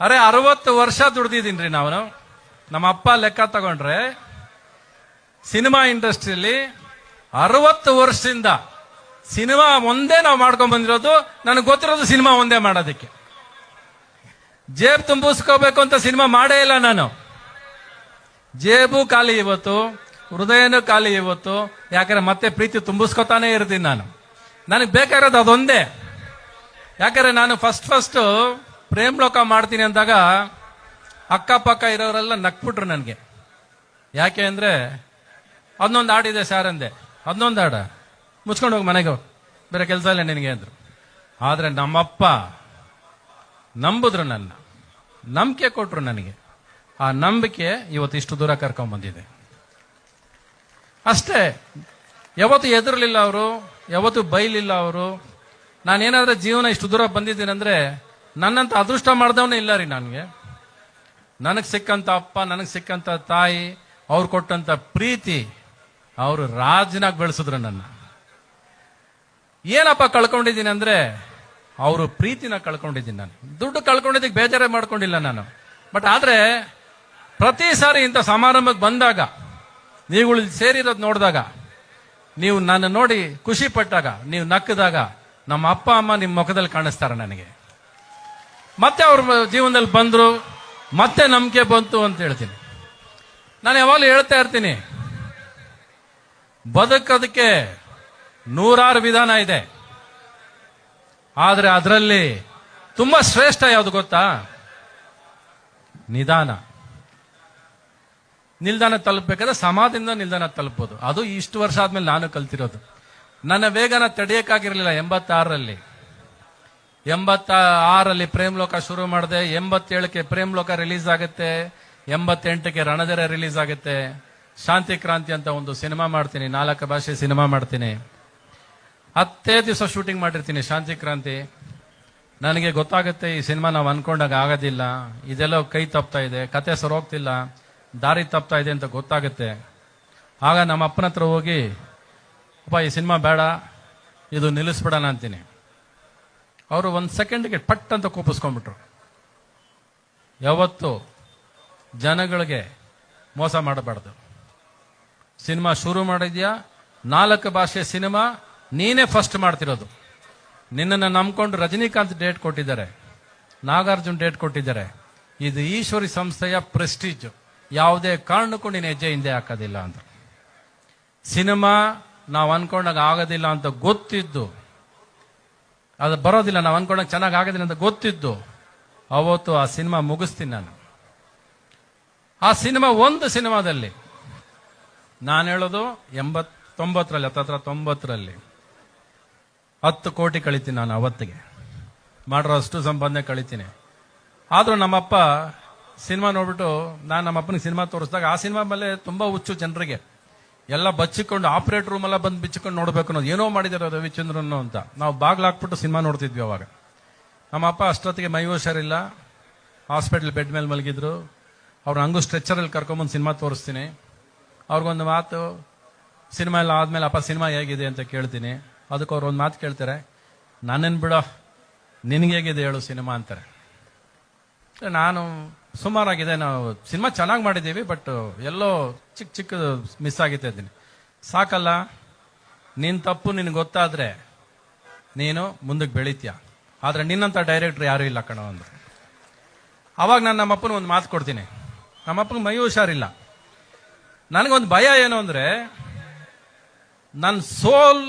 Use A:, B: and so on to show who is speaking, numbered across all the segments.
A: ಅರೆ 60 ವರ್ಷ ದುಡ್ದಿದ್ದೀನ್ರಿ ನಾವು. ನಮ್ಮ ಅಪ್ಪ ಲೆಕ್ಕ ತಗೊಂಡ್ರೆ ಸಿನಿಮಾ ಇಂಡಸ್ಟ್ರಿಯಲ್ಲಿ 60 ವರ್ಷದಿಂದ ಸಿನಿಮಾ ಒಂದೇ ನಾವು ಮಾಡ್ಕೊಂಡ್ ಬಂದಿರೋದು. ನನಗೆ ಗೊತ್ತಿರೋದು ಸಿನಿಮಾ ಒಂದೇ ಮಾಡೋದಕ್ಕೆ. ಜೇಬ್ ತುಂಬಿಸ್ಕೋಬೇಕು ಅಂತ ಸಿನಿಮಾ ಮಾಡೇ ಇಲ್ಲ ನಾನು. ಜೇಬು ಖಾಲಿ ಇವತ್ತು, ಹೃದಯನೂ ಖಾಲಿ ಇವತ್ತು. ಯಾಕಂದ್ರೆ ಮತ್ತೆ ಪ್ರೀತಿ ತುಂಬಿಸ್ಕೋತಾನೆ ಇರ್ತೀನಿ ನಾನು. ನನಗೆ ಬೇಕಾಗಿರೋದು ಅದೊಂದೇ. ಯಾಕಂದ್ರೆ ನಾನು ಫಸ್ಟ್ ಪ್ರೇಮ್ ಲೋಕ ಮಾಡ್ತೀನಿ ಅಂದಾಗ ಅಕ್ಕಪಕ್ಕ ಇರೋರೆಲ್ಲ ನಕ್ಬಿಟ್ರು ನನಗೆ. ಯಾಕೆ ಅಂದ್ರೆ ಅದನ್ನೊಂದು ಹಾಡಿದೆ ಸರ್ ಅಂದೆ. ಅದನ್ನೊಂದು ಹಾಡ ಮುಚ್ಕೊಂಡು ಹೋಗಿ ಮನೆಗೆ, ಬೇರೆ ಕೆಲಸ ಇಲ್ಲ ನಿನಗೆ ಅಂದ್ರು. ಆದ್ರೆ ನಮ್ಮಪ್ಪ ನಂಬಿದ್ರು, ನನ್ನ ನಂಬಿಕೆ ಕೊಟ್ರು ನನಗೆ. ಆ ನಂಬಿಕೆ ಇವತ್ತು ಇಷ್ಟು ದೂರ ಕರ್ಕೊಂಡ್ ಬಂದಿದೆ ಅಷ್ಟೇ. ಯಾವತ್ತು ಎದುರಲಿಲ್ಲ ಅವರು, ಯಾವತ್ತು ಬೈಲಿಲ್ಲ ಅವರು. ನಾನೇನಾದ್ರೂ ಜೀವನ ಇಷ್ಟು ದೂರ ಬಂದಿದ್ದೀನಿ ಅಂದ್ರೆ ನನ್ನಂತ ಅದೃಷ್ಟ ಮಾಡ್ದವನೇ ಇಲ್ಲ ರೀ ನನಗೆ. ನನಗೆ ಸಿಕ್ಕಂತ ಅಪ್ಪ, ನನಗೆ ಸಿಕ್ಕಂತ ತಾಯಿ, ಅವ್ರು ಕೊಟ್ಟಂತ ಪ್ರೀತಿ, ಅವರು ರಾಜನಾಗಿ ಬೆಳೆಸಿದ್ರು ನನ್ನ. ಏನಪ್ಪ ಕಳ್ಕೊಂಡಿದ್ದೀನಿ ಅಂದ್ರೆ ಅವರು ಪ್ರೀತಿನ ಕಳ್ಕೊಂಡಿದ್ದೀನಿ ನಾನು. ದುಡ್ಡು ಕಳ್ಕೊಂಡಿದ್ದಕ್ಕೆ ಬೇಜಾರೇ ಮಾಡ್ಕೊಂಡಿಲ್ಲ ನಾನು. ಬಟ್ ಆದ್ರೆ ಪ್ರತಿ ಸಾರಿ ಇಂಥ ಸಮಾರಂಭಕ್ಕೆ ಬಂದಾಗ, ನೀವುಗಳು ಸೇರಿರೋದು ನೋಡಿದಾಗ, ನೀವು ನನ್ನ ನೋಡಿ ಖುಷಿ ಪಟ್ಟಾಗ, ನೀವು ನಕ್ಕದಾಗ, ನಮ್ಮ ಅಪ್ಪ ಅಮ್ಮ ನಿಮ್ಮ ಮುಖದಲ್ಲಿ ಕಾಣಿಸ್ತಾರ ನನಗೆ. ಮತ್ತೆ ಅವ್ರ ಜೀವನದಲ್ಲಿ ಬಂದ್ರು, ಮತ್ತೆ ನಂಬಿಕೆ ಬಂತು ಅಂತ ಹೇಳ್ತೀನಿ. ನಾನು ಯಾವಾಗಲೂ ಹೇಳ್ತಾ ಇರ್ತೀನಿ, ಬದುಕೋದಕ್ಕೆ 100 ವಿಧಾನ ಇದೆ. ಆದ್ರೆ ಅದರಲ್ಲಿ ತುಂಬಾ ಶ್ರೇಷ್ಠ ಯಾವುದು ಗೊತ್ತಾ? ನಿಧಾನ. ನಿಲ್ದಾಣ ತಲುಪಬೇಕಾದ್ರೆ ಸಮಾಧಿಯಿಂದ ನಿಲ್ದಾಣ ತಲುಪೋದು. ಅದು ಇಷ್ಟು ವರ್ಷ ಆದ್ಮೇಲೆ ನಾನು ಕಲ್ತಿರೋದು. ನನ್ನ ವೇಗನ ತಡೆಯಕ್ಕಾಗಿರ್ಲಿಲ್ಲ. 86ರಲ್ಲಿ 86ರಲ್ಲಿ ಪ್ರೇಮ್ ಲೋಕ ಶುರು ಮಾಡಿದೆ. 87ಕ್ಕೆ ಪ್ರೇಮ್ ಲೋಕ ರಿಲೀಸ್ ಆಗುತ್ತೆ. 88ಕ್ಕೆ ರಣಧೀರ ರಿಲೀಸ್ ಆಗುತ್ತೆ. ಶಾಂತಿ ಕ್ರಾಂತಿ ಅಂತ ಒಂದು ಸಿನಿಮಾ ಮಾಡ್ತೀನಿ, 4 ಭಾಷೆ ಸಿನಿಮಾ ಮಾಡ್ತೀನಿ. 10 ದಿವಸ ಶೂಟಿಂಗ್ ಮಾಡಿರ್ತೀನಿ ಶಾಂತಿ ಕ್ರಾಂತಿ. ನನಗೆ ಗೊತ್ತಾಗುತ್ತೆ ಈ ಸಿನಿಮಾ ನಾವು ಅನ್ಕೊಂಡಾಗ ಆಗೋದಿಲ್ಲ, ಇದೆಲ್ಲ ಕೈ ತಪ್ತಾ ಇದೆ, ಕತೆ ಸರೋಗ್ತಿಲ್ಲ, ದಾರಿ ತಪ್ತಾ ಇದೆ ಅಂತ ಗೊತ್ತಾಗುತ್ತೆ. ಆಗ ನಮ್ಮ ಅಪ್ಪನ ಹತ್ರ ಹೋಗಿ, ಅಪ್ಪ ಈ ಸಿನಿಮಾ ಬೇಡ, ಇದು ನಿಲ್ಲಿಸ್ಬಿಡೋಣ ಅಂತೀನಿ. ಅವರು 1 ಸೆಕೆಂಡ್ಗೆ ಪಟ್ ಅಂತ ಕೋಪಿಸ್ಕೊಂಡ್ಬಿಟ್ರು. ಯಾವತ್ತು ಜನಗಳಿಗೆ ಮೋಸ ಮಾಡಬಾರ್ದು. ಸಿನಿಮಾ ಶುರು ಮಾಡಿದ್ಯಾ, 4 ಭಾಷೆ ಸಿನಿಮಾ ನೀನೇ ಫಸ್ಟ್ ಮಾಡ್ತಿರೋದು. ನಿನ್ನನ್ನು ನಂಬ್ಕೊಂಡು ರಜನಿಕಾಂತ್ ಡೇಟ್ ಕೊಟ್ಟಿದ್ದಾರೆ, ನಾಗಾರ್ಜುನ್ ಡೇಟ್ ಕೊಟ್ಟಿದ್ದಾರೆ. ಇದು ಈಶ್ವರಿ ಸಂಸ್ಥೆಯ ಪ್ರೆಸ್ಟೀಜ್. ಯಾವುದೇ ಕಾರಣಕ್ಕೂ ನೀನು ಹೆಜ್ಜೆ ಹಿಂದೆ ಹಾಕೋದಿಲ್ಲ ಅಂತ. ಸಿನಿಮಾ ನಾವು ಅನ್ಕೊಂಡಾಗ ಆಗೋದಿಲ್ಲ ಅಂತ ಗೊತ್ತಿದ್ದು, ಅದು ಬರೋದಿಲ್ಲ, ನಾವು ಅನ್ಕೊಂಡಾಗ ಚೆನ್ನಾಗಿ ಆಗೋದಿಲ್ಲ ಅಂತ ಗೊತ್ತಿದ್ದು, ಅವತ್ತು ಆ ಸಿನಿಮಾ ಮುಗಿಸ್ತೀನಿ ನಾನು. ಆ ಸಿನಿಮಾ ಒಂದು ಸಿನಿಮಾದಲ್ಲಿ ನಾನು ಹೇಳೋದು 89ರಲ್ಲಿ, 90ರಲ್ಲಿ 10 ಕೋಟಿ ಕಳಿತೀನಿ ನಾನು ಅವತ್ತಿಗೆ. ಮಾಡಿರೋ ಅಷ್ಟು ಸಂಪಾದನೆ ಕಳಿತೀನಿ. ಆದ್ರೂ ನಮ್ಮಪ್ಪ ಸಿನಿಮಾ ನೋಡ್ಬಿಟ್ಟು, ನಾನು ನಮ್ಮಪ್ಪನಿಗೆ ಸಿನಿಮಾ ತೋರಿಸಿದಾಗ ಆ ಸಿನಿಮಾ ಮೇಲೆ ತುಂಬಾ ಹುಚ್ಚು ಜನರಿಗೆ. ಎಲ್ಲ ಬಚ್ಚಿಕೊಂಡು ಆಪರೇಟರ್ ರೂಮ್ ಎಲ್ಲ ಬಂದು ಬಿಚ್ಚಿಕೊಂಡು ನೋಡ್ಬೇಕು ಅನ್ನೋದು. ಏನೋ ಮಾಡಿದಾರೆ ರವಿಚಂದ್ರನ್ ಅಂತ. ನಾವು ಬಾಗ್ಲಾಕ್ಬಿಟ್ಟು ಸಿನಿಮಾ ನೋಡ್ತಿದ್ವಿ ಅವಾಗ. ನಮ್ಮಪ್ಪ ಅಷ್ಟೊತ್ತಿಗೆ ಮೈ ಹುಷಾರಿಲ್ಲ, ಹಾಸ್ಪಿಟಲ್ ಬೆಡ್ ಮೇಲೆ ಮಲಗಿದ್ರು. ಅವ್ರು ಹಂಗೂ ಸ್ಟ್ರೆಚರಲ್ಲಿ ಕರ್ಕೊಂಬಂದು ಸಿನಿಮಾ ತೋರಿಸ್ತೀನಿ. ಅವ್ರಿಗೊಂದು ಮಾತು, ಸಿನಿಮಾ ಎಲ್ಲ ಆದ್ಮೇಲೆ ಅಪ್ಪ ಸಿನಿಮಾ ಹೇಗಿದೆ ಅಂತ ಕೇಳ್ತೀನಿ. ಅದಕ್ಕೆ ಅವ್ರು ಒಂದು ಮಾತು ಕೇಳ್ತಾರೆ, ನಾನೇನು ಬಿಡೋ, ನಿನಗೆ ಹೇಗಿದೆ ಹೇಳು ಸಿನಿಮಾ ಅಂತಾರೆ. ನಾನು ಸುಮಾರಾಗಿದೆ, ನಾವು ಸಿನಿಮಾ ಚೆನ್ನಾಗಿ ಮಾಡಿದ್ದೀವಿ, ಬಟ್ ಎಲ್ಲೋ ಚಿಕ್ಕ ಚಿಕ್ಕ ಮಿಸ್ ಆಗಿತ್ತಾ ಇದ್ದೀನಿ. ಸಾಕಲ್ಲ, ನಿನ್ ತಪ್ಪು ನಿನ್ಗೆ ಗೊತ್ತಾದ್ರೆ ನೀನು ಮುಂದಕ್ಕೆ ಬೆಳಿತೀಯ, ಆದ್ರೆ ನಿನ್ನಂತ ಡೈರೆಕ್ಟರ್ ಯಾರು ಇಲ್ಲ ಕಣೋ ಅಂದ್ರೆ. ಅವಾಗ ನಾನು ನಮ್ಮಪ್ಪನ ಒಂದು ಮಾತು ಕೊಡ್ತೀನಿ. ನಮ್ಮಪ್ಪನ ಮೈ ಹುಷಾರಿಲ್ಲ. ನನಗೊಂದು ಭಯ ಏನು ಅಂದ್ರೆ, ನನ್ನ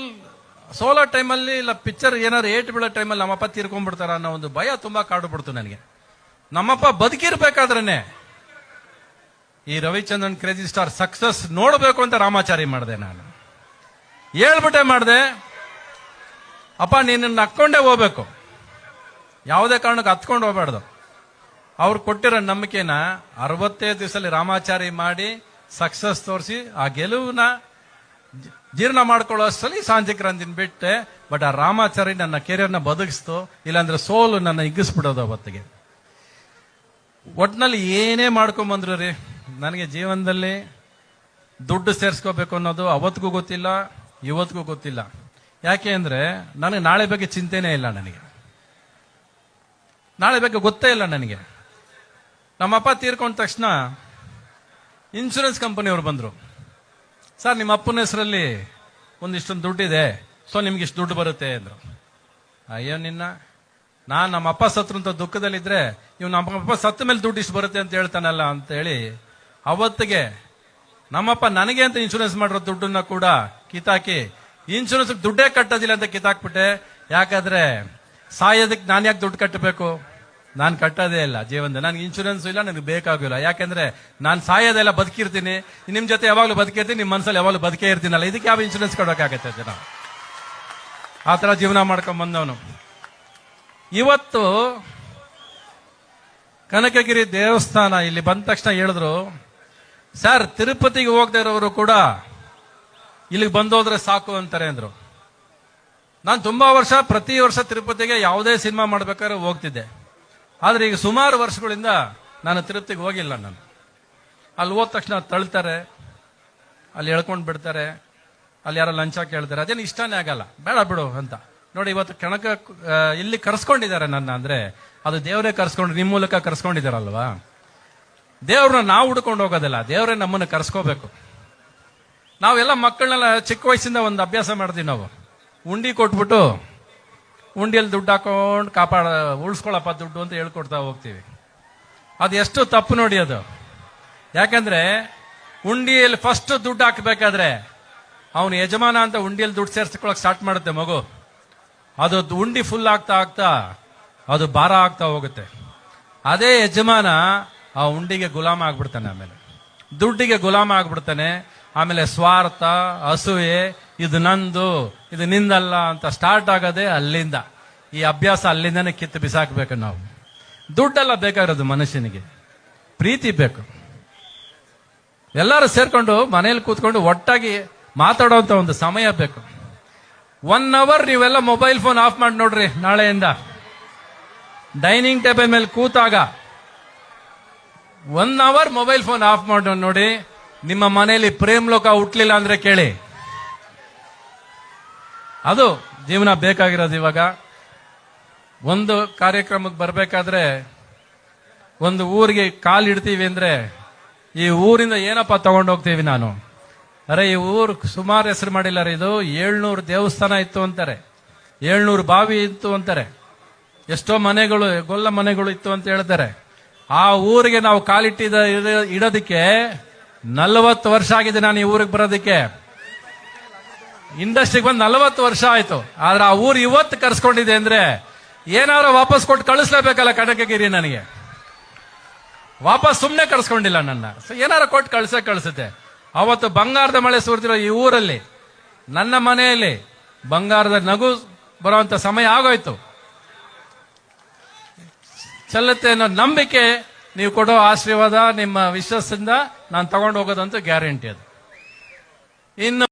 A: ಸೋಲೋ ಟೈಮಲ್ಲಿ ಇಲ್ಲ ಪಿಕ್ಚರ್ ಏನಾದ್ರು ಏಟ್ ಬೀಳೋ ಟೈಮಲ್ಲಿ ನಮ್ಮಪ್ಪ ತೀರ್ಕೊಂಡ್ಬಿಡ್ತಾರ ಅನ್ನೋ ಒಂದು ಭಯ ತುಂಬಾ ಕಾಡುಬಿಡ್ತು ನನಗೆ. ನಮ್ಮಪ್ಪ ಬದುಕಿರ್ಬೇಕಾದ್ರೇನೆ ಈ ರವಿಚಂದ್ರನ್ ಕ್ರೇಜಿ ಸ್ಟಾರ್ ಸಕ್ಸಸ್ ನೋಡ್ಬೇಕು ಅಂತ ರಾಮಾಚಾರಿ ಮಾಡಿದೆ. ನಾನು ಹೇಳ್ಬಿಟ್ಟೆ ಮಾಡಿದೆ, ಅಪ್ಪ ನಿನ್ನ ಹಕ್ಕೊಂಡೇ ಹೋಗ್ಬೇಕು, ಯಾವುದೇ ಕಾರಣಕ್ಕೆ ಹತ್ಕೊಂಡು ಹೋಗ್ಬಾರ್ದು. ಅವ್ರು ಕೊಟ್ಟಿರೋ ನಂಬಿಕೆನ 65 ದಿವಸದಲ್ಲಿ ರಾಮಾಚಾರಿ ಮಾಡಿ ಸಕ್ಸಸ್ ತೋರಿಸಿ ಆ ಗೆಲುವನ್ನ ಜೀರ್ಣ ಮಾಡ್ಕೊಳ್ಳೋ ಅಷ್ಟರಲ್ಲಿ ಶಾಂತಿ ಕ್ರಾಂತಿನ ಬಿಟ್ಟೆ. ಬಟ್ ಆ ರಾಮಾಚಾರಿ ನನ್ನ ಕೆರಿಯರ್ನ ಬದುಕಿಸ್ತು, ಇಲ್ಲಾಂದ್ರೆ ಸೋಲು ನನ್ನ ಹಿಗ್ಗಿಸ್ಬಿಡೋದು ಅವತ್ತಿಗೆ. ಒಟ್ನಲ್ಲಿ ಏನೇ ಮಾಡ್ಕೊಂಬಂದ್ರು ರೀ, ನನಗೆ ಜೀವನದಲ್ಲಿ ದುಡ್ಡು ಸೇರಿಸ್ಕೋಬೇಕು ಅನ್ನೋದು ಅವತ್ತಿಗೂ ಗೊತ್ತಿಲ್ಲ, ಇವತ್ತಿಗೂ ಗೊತ್ತಿಲ್ಲ. ಯಾಕೆ ಅಂದ್ರೆ ನನಗೆ ನಾಳೆ ಬಗ್ಗೆ ಚಿಂತೆನೇ ಇಲ್ಲ. ನನಗೆ ನಾಳೆ ಬಗ್ಗೆ ಗೊತ್ತೇ ಇಲ್ಲ ನನಗೆ. ನಮ್ಮಪ್ಪ ತೀರ್ಕೊಂಡ ತಕ್ಷಣ ಇನ್ಶೂರೆನ್ಸ್ ಕಂಪನಿಯವರು ಬಂದರು. ಸರ್, ನಿಮ್ಮ ಅಪ್ಪನ ಹೆಸರಲ್ಲಿ ಒಂದಿಷ್ಟೊಂದು ದುಡ್ಡಿದೆ, ಸೊ ನಿಮ್ಗೆ ಇಷ್ಟು ದುಡ್ಡು ಬರುತ್ತೆ ಅಂದರು. ಅಯ್ಯೋ ನಿನ್ನ, ನಾನು ನಮ್ಮ ಅಪ್ಪ ಸತ್ರು ಅಂತ ದುಃಖದಲ್ಲಿದ್ರೆ ಇವ್ ನಮ್ಮಪ್ಪ ಸತ್ತ ಮೇಲೆ ದುಡ್ಡು ಇಷ್ಟು ಬರುತ್ತೆ ಅಂತ ಹೇಳ್ತಾನಲ್ಲ ಅಂತ ಹೇಳಿ ಅವತ್ತಿಗೆ ನಮ್ಮಪ್ಪ ನನಗೆ ಅಂತ ಇನ್ಶೂರೆನ್ಸ್ ಮಾಡಿರೋ ದುಡ್ಡನ್ನ ಕೂಡ ಕಿತಾಕಿ ಇನ್ಶೂರೆನ್ಸ್ ದುಡ್ಡೇ ಕಟ್ಟೋದಿಲ್ಲ ಅಂತ ಕಿತಾಕ್ಬಿಟ್ಟೆ. ಯಾಕಂದ್ರೆ ಸಾಯೋದಕ್ಕೆ ನಾನು ಯಾಕೆ ದುಡ್ಡು ಕಟ್ಟಬೇಕು? ನಾನು ಕಟ್ಟೋದೇ ಇಲ್ಲ ಜೀವನದ, ನನಗೆ ಇನ್ಶೂರೆನ್ಸ್ ಇಲ್ಲ, ನನಗೆ ಬೇಕಾಗಿಲ್ಲ. ಯಾಕೆಂದ್ರೆ ನಾನು ಸಾಯೋದೆಲ್ಲ ಬದುಕಿರ್ತೀನಿ, ನಿಮ್ ಜೊತೆ ಯಾವಾಗಲೂ ಬದುಕಿರ್ತೀನಿ, ನಿಮ್ಮ ಮನಸ್ಸಲ್ಲಿ ಯಾವಾಗಲೂ ಬದುಕೇ ಇರ್ತೀನಲ್ಲ, ಇದಕ್ಕೆ ಯಾವ ಇನ್ಶೂರೆನ್ಸ್ ಕೊಡೋಕ್ಕಾಗತ್ತೆ ಜನ? ಆ ತರ ಜೀವನ ಮಾಡ್ಕೊಂಡ್ ಬಂದವನು. ಇವತ್ತು ಕನಕಗಿರಿ ದೇವಸ್ಥಾನ ಇಲ್ಲಿ ಬಂದ ತಕ್ಷಣ ಹೇಳಿದ್ರು, ಸರ್ ತಿರುಪತಿಗೆ ಹೋಗದೆ ಇರೋರು ಕೂಡ ಇಲ್ಲಿಗೆ ಬಂದೋದ್ರೆ ಸಾಕು ಅಂತಾರೆ ಅಂದ್ರು. ನಾನು ತುಂಬಾ ವರ್ಷ ಪ್ರತಿ ವರ್ಷ ತಿರುಪತಿಗೆ ಯಾವುದೇ ಸಿನಿಮಾ ಮಾಡ್ಬೇಕಾದ್ರೆ ಹೋಗ್ತಿದ್ದೆ. ಆದ್ರೆ ಈಗ ಸುಮಾರು ವರ್ಷಗಳಿಂದ ನಾನು ತಿರುಪತಿಗೆ ಹೋಗಿಲ್ಲ. ನಾನು ಅಲ್ಲಿ ಹೋದ ತಕ್ಷಣ ತಳ್ತಾರೆ, ಅಲ್ಲಿ ಎಳ್ಕೊಂಡು ಬಿಡ್ತಾರೆ, ಅಲ್ಲಿ ಯಾರೋ ಲಂಚ ಕೇಳ್ತಾರೆ, ಅದೇನು ಇಷ್ಟನೇ ಆಗಲ್ಲ, ಬೇಡ ಬಿಡು ಅಂತ. ನೋಡಿ ಇವತ್ತು ಕಣಕ ಇಲ್ಲಿ ಕರ್ಸ್ಕೊಂಡಿದ್ದಾರೆ ನನ್ನ, ಅಂದ್ರೆ ಅದು ದೇವರೇ ಕರ್ಸ್ಕೊಂಡು ನಿಮ್ಮ ಮೂಲಕ ಕರ್ಸ್ಕೊಂಡಿದಾರಲ್ವಾ. ದೇವ್ರನ್ನ ನಾವು ಹುಡ್ಕೊಂಡು ಹೋಗೋದಿಲ್ಲ, ದೇವರೇ ನಮ್ಮನ್ನು ಕರ್ಸ್ಕೋಬೇಕು. ನಾವೆಲ್ಲ ಮಕ್ಕಳನ್ನೆಲ್ಲ ಚಿಕ್ಕ ವಯಸ್ಸಿಂದ ಒಂದು ಅಭ್ಯಾಸ ಮಾಡ್ತೀವಿ. ನಾವು ಉಂಡಿ ಕೊಟ್ಬಿಟ್ಟು ಉಂಡಿಯಲ್ಲಿ ದುಡ್ಡು ಹಾಕೊಂಡು ಉಳಿಸ್ಕೊಳಪ್ಪ ದುಡ್ಡು ಅಂತ ಹೇಳ್ಕೊಡ್ತಾ ಹೋಗ್ತೀವಿ. ಅದು ಎಷ್ಟು ತಪ್ಪು ನೋಡಿ ಅದು. ಯಾಕಂದ್ರೆ ಉಂಡಿಯಲ್ಲಿ ಫಸ್ಟ್ ದುಡ್ಡು ಹಾಕಬೇಕಾದ್ರೆ ಅವನು ಯಜಮಾನ ಅಂತ ಉಂಡಿಯಲ್ಲಿ ದುಡ್ಡು ಸೇರ್ಸ್ಕೊಳಕ್ ಸ್ಟಾರ್ಟ್ ಮಾಡುತ್ತೆ ಮಗು. ಅದು ಉಂಡಿ ಫುಲ್ ಆಗ್ತಾ ಆಗ್ತಾ ಅದು ಭಾರ ಆಗ್ತಾ ಹೋಗುತ್ತೆ. ಅದೇ ಯಜಮಾನ ಆ ಉಂಡಿಗೆ ಗುಲಾಮ ಆಗ್ಬಿಡ್ತಾನೆ, ಆಮೇಲೆ ದುಡ್ಡಿಗೆ ಗುಲಾಮ ಆಗ್ಬಿಡ್ತಾನೆ. ಆಮೇಲೆ ಸ್ವಾರ್ಥ, ಅಸೂಯೆ, ಇದು ನಂದು, ಇದು ನಿಂದಲ್ಲ ಅಂತ ಸ್ಟಾರ್ಟ್ ಆಗೋದೇ ಅಲ್ಲಿಂದ. ಈ ಅಭ್ಯಾಸ ಅಲ್ಲಿಂದನೇ ಕಿತ್ತು ಬಿಸಾಕ್ಬೇಕು ನಾವು. ದುಡ್ಡೆಲ್ಲ ಬೇಕಾಗಿರೋದು ಮನುಷ್ಯನಿಗೆ, ಪ್ರೀತಿ ಬೇಕು. ಎಲ್ಲರೂ ಸೇರ್ಕೊಂಡು ಮನೇಲಿ ಕೂತ್ಕೊಂಡು ಒಟ್ಟಾಗಿ ಮಾತಾಡೋಂತ ಒಂದು ಸಮಯ ಬೇಕು. 1 hour ನೀವೆಲ್ಲ ಮೊಬೈಲ್ ಫೋನ್ ಆಫ್ ಮಾಡಿ ನೋಡ್ರಿ. ನಾಳೆಯಿಂದ ಡೈನಿಂಗ್ ಟೇಬಲ್ ಮೇಲೆ ಕೂತಾಗ 1 hour ಮೊಬೈಲ್ ಫೋನ್ ಆಫ್ ಮಾಡಿ ನೋಡಿ. ನಿಮ್ಮ ಮನೆಯಲ್ಲಿ ಪ್ರೇಮ್ ಲೋಕ ಹುಟ್ಲಿಲ್ಲ ಅಂದ್ರೆ ಕೇಳಿ. ಅದು ಜೀವನ ಬೇಕಾಗಿರೋದು. ಇವಾಗ ಒಂದು ಕಾರ್ಯಕ್ರಮಕ್ಕೆ ಬರ್ಬೇಕಾದ್ರೆ, ಒಂದು ಊರಿಗೆ ಕಾಲಿಡ್ತೀವಿ ಅಂದ್ರೆ ಈ ಊರಿಂದ ಏನಪ್ಪ ತಗೊಂಡು ಹೋಗ್ತೀವಿ ನಾನು? ಅರೆ ಈ ಊರು ಸುಮಾರು ಹೆಸರು ಮಾಡಿಲ್ಲ ರೀ, ಇದು 700 ದೇವಸ್ಥಾನ ಇತ್ತು ಅಂತಾರೆ, 700 ಬಾವಿ ಇತ್ತು ಅಂತಾರೆ, ಎಷ್ಟೋ ಮನೆಗಳು, ಗೊಲ್ಲ ಮನೆಗಳು ಇತ್ತು ಅಂತ ಹೇಳ್ತಾರೆ. ಆ ಊರಿಗೆ ನಾವು ಇಡೋದಕ್ಕೆ 40 ವರ್ಷ ಆಗಿದೆ. ನಾನು ಈ ಊರಿಗೆ ಬರೋದಕ್ಕೆ ಇಂಡಸ್ಟ್ರಿಗೆ ಬಂದು 40 ವರ್ಷ ಆಯ್ತು. ಆದ್ರೆ ಆ ಊರು ಇವತ್ತು ಕರ್ಸ್ಕೊಂಡಿದೆ ಅಂದ್ರೆ ಏನಾದ್ರು ವಾಪಸ್ ಕೊಟ್ಟು ಕಳಿಸ್ಲೇಬೇಕಲ್ಲ ಕನಕಗಿರಿ. ನನಗೆ ವಾಪಸ್ ಸುಮ್ನೆ ಕರ್ಸ್ಕೊಂಡಿಲ್ಲ ನನ್ನ, ಏನಾರು ಕೊಟ್ಟು ಕಳಿಸುತ್ತೆ. ಅವತ್ತು ಬಂಗಾರದ ಮಳೆ ಸುರಿದಿರೋ ಈ ಊರಲ್ಲಿ, ನನ್ನ ಮನೆಯಲ್ಲಿ ಬಂಗಾರದ ನಗು ಬರುವಂತ ಸಮಯ ಆಗೋಯ್ತು. ಚೆಲ್ಲುತ್ತೆ ಅನ್ನೋ ನಂಬಿಕೆ, ನೀವು ಕೊಡೋ ಆಶೀರ್ವಾದ, ನಿಮ್ಮ ವಿಶ್ವಾಸದಿಂದ ನಾನು ತಗೊಂಡು ಹೋಗೋದಂತೂ ಗ್ಯಾರಂಟಿ ಅದು. ಇನ್ನು